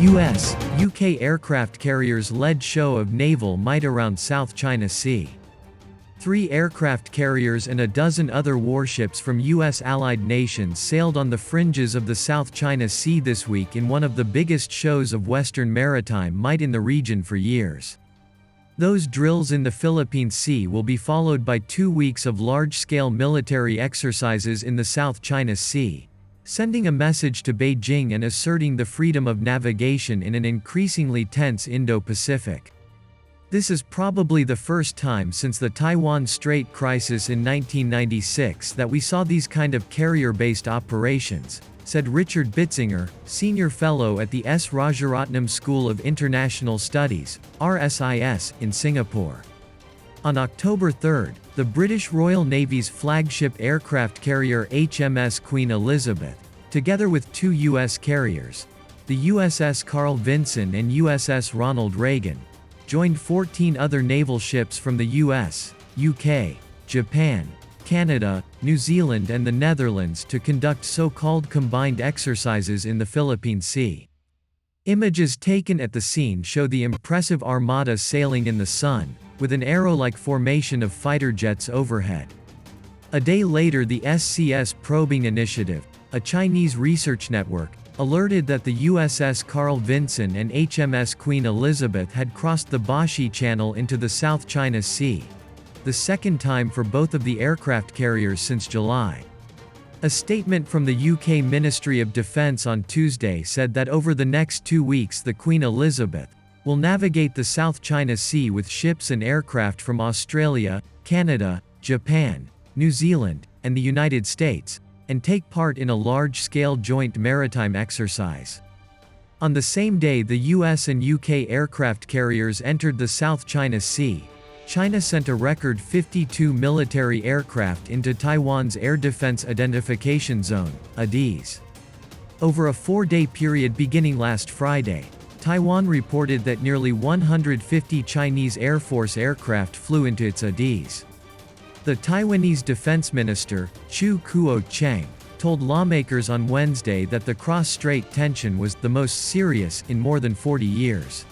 U.S., UK aircraft carriers led show of naval might around South China Sea. 3 aircraft carriers and a dozen other warships from U.S. allied nations sailed on the fringes of the South China Sea this week in one of the biggest shows of Western maritime might in the region for years. Those drills in the Philippine Sea will be followed by 2 weeks of large-scale military exercises in the South China Sea, sending a message to Beijing and asserting the freedom of navigation in an increasingly tense Indo-Pacific. This is probably the first time since the Taiwan Strait crisis in 1996 that we saw these kind of carrier-based operations, said Richard Bitzinger, senior fellow at the S. Rajaratnam School of International Studies, RSIS, in Singapore. On October 3, the British Royal Navy's flagship aircraft carrier HMS Queen Elizabeth, together with 2 U.S. carriers, the USS Carl Vinson and USS Ronald Reagan, joined 14 other naval ships from the US, UK, Japan, Canada, New Zealand and the Netherlands to conduct so-called combined exercises in the Philippine Sea. Images taken at the scene show the impressive armada sailing in the sun, with an arrow-like formation of fighter jets overhead. A day later, the SCS Probing Initiative, a Chinese research network, alerted that the USS Carl Vinson and HMS Queen Elizabeth had crossed the Bashi Channel into the South China Sea, the second time for both of the aircraft carriers since July. A statement from the UK Ministry of Defence on Tuesday said that over the next 2 weeks the Queen Elizabeth will navigate the South China Sea with ships and aircraft from Australia, Canada, Japan, New Zealand, and the United States, and take part in a large-scale joint maritime exercise. On the same day the US and UK aircraft carriers entered the South China Sea, China sent a record 52 military aircraft into Taiwan's Air Defense Identification Zone, ADIZ. Over a 4-day period beginning last Friday, Taiwan reported that nearly 150 Chinese Air Force aircraft flew into its ADIZ. The Taiwanese Defense Minister, Chiu Kuo-cheng, told lawmakers on Wednesday that the cross-strait tension was the most serious in more than 40 years.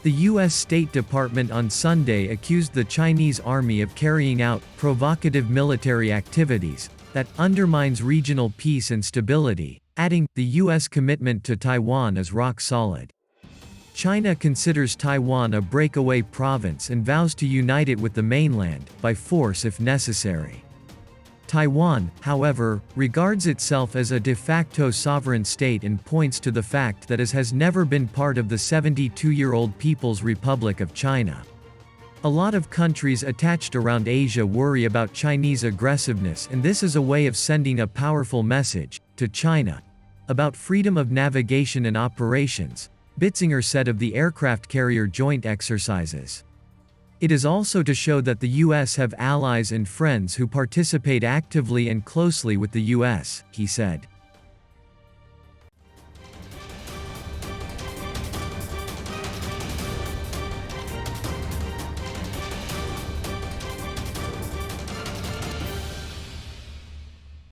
The U.S. State Department on Sunday accused the Chinese army of carrying out provocative military activities that undermines regional peace and stability, adding, the U.S. commitment to Taiwan is rock solid. China considers Taiwan a breakaway province and vows to unite it with the mainland, by force if necessary. Taiwan, however, regards itself as a de facto sovereign state and points to the fact that it has never been part of the 72-year-old People's Republic of China. A lot of countries attached around Asia worry about Chinese aggressiveness, and this is a way of sending a powerful message, to China, about freedom of navigation and operations, Bitzinger said of the aircraft carrier joint exercises. It is also to show that the U.S. have allies and friends who participate actively and closely with the U.S., he said.